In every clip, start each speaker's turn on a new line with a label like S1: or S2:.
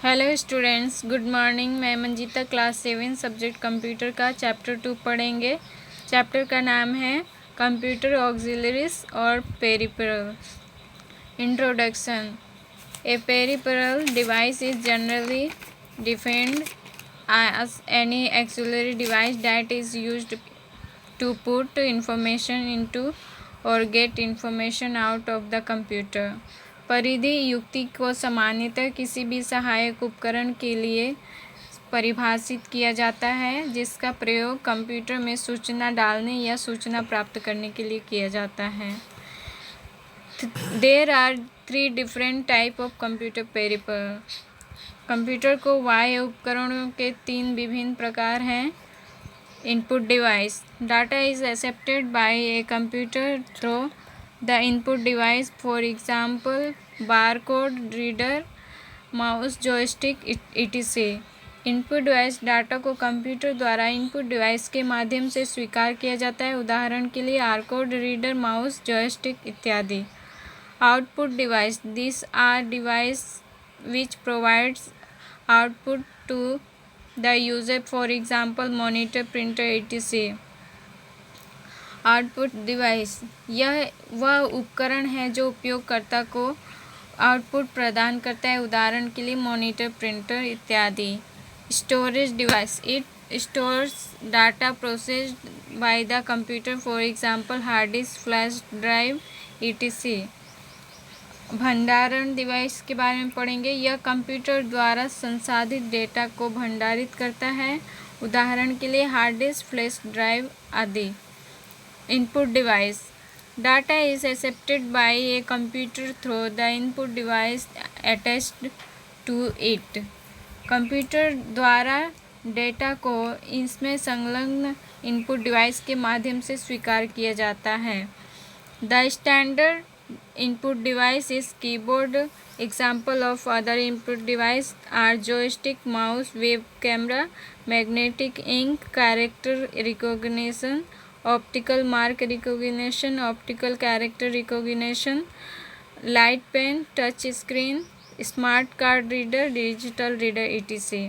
S1: Hello students, good morning. मैं Manjeeta class 7 subject computer का chapter 2 पढ़ेंगे। चैप्टर का नाम है कंप्यूटर ऑक्सिलरीज और peripherals. Introduction. A peripheral device is generally defined as any auxiliary device that is used to put information into or get information out of the computer. परिधि युक्ति को सामान्यतः किसी भी सहायक उपकरण के लिए परिभाषित किया जाता है जिसका प्रयोग कंप्यूटर में सूचना डालने या सूचना प्राप्त करने के लिए किया जाता है। There are 3 different type of computer peripherals. Computer को बाह्य उपकरणों के 3 विभिन्न प्रकार हैं। Input device. Data is accepted by a computer through the input device, for example barcode reader, mouse, joystick, etc. Input device data को कंप्यूटर द्वारा input device के माध्यम से स्वीकार किया जाता है, उदाहरण के लिए बारकोड रीडर, माउस, जॉयस्टिक इत्यादि। Output device. This are device which provides output to the user, for example monitor, printer, etc. Output device यह वह उपकरण है जो उपयोगकर्ता को आउटपुट प्रदान करता है, उदाहरण के लिए मॉनिटर, प्रिंटर इत्यादि। Storage device. It stores data processed by the computer, for example hard disk, flash drive, etc. भंडारण डिवाइस के बारे में पढ़ेंगे। यह कंप्यूटर द्वारा संसाधित डेटा को भंडारित करता है, उदाहरण के लिए हार्ड डिस्क, फ्लैश ड्राइव आदि। Input device. Data is accepted by a computer through the input device attached to it. Computer द्वारा डेटा को इसमें संलग्न इनपुट डिवाइस के माध्यम से स्वीकार किया जाता है। The standard input device is keyboard. Example of other input device are joystick, mouse, web camera, magnetic ink, character recognition, optical mark recognition, optical character recognition, light pen, touch screen, smart card reader, digital reader, etc.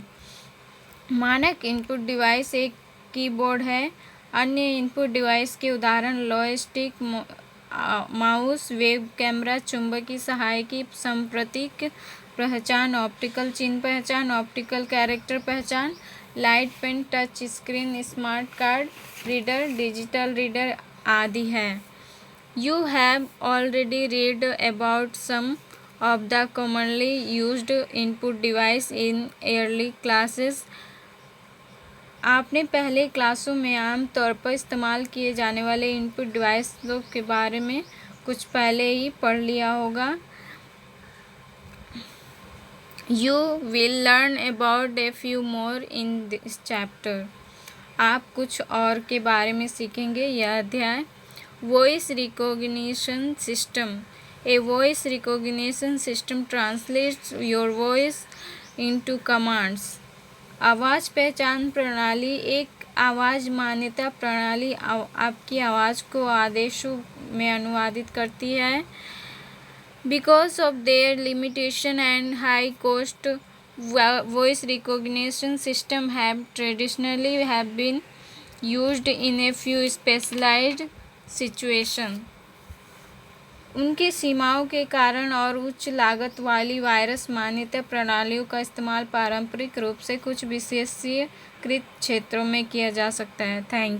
S1: मानक input device एक keyboard है। अन्य input device के उदाहरण joystick, mouse, web camera, चुंबकीय सहायकी, संप्रतीक पहचान, optical चिन्ह पहचान, ऑप्टिकल कैरेक्टर पहचान, light pen, touch screen, smart card reader, digital reader आदि हैं। You have already read about some of the commonly used input device in early classes. आपने पहले क्लासों में आमतौर पर इस्तेमाल किए जाने वाले इनपुट डिवाइसों के बारे में कुछ पहले ही पढ़ लिया होगा। You will learn about a few more in this chapter. आप कुछ और के बारे में सीखेंगे यह अध्याय। Voice recognition system. A voice recognition system translates your voice into commands. आवाज़ पहचान प्रणाली एक आवाज़ मान्यता प्रणाली आपकी आवाज़ को आदेशों में अनुवादित करती है। Because of their limitation and high cost, voice recognition system have traditionally have been used in a few specialised situation. उनकी सीमाओं के कारण और उच्च लागत वाली वायरस मान्यता प्रणालियों का इस्तेमाल पारंपरिक रूप से कुछ विशेषीकृत क्षेत्रों में किया जा सकता है। Thank you.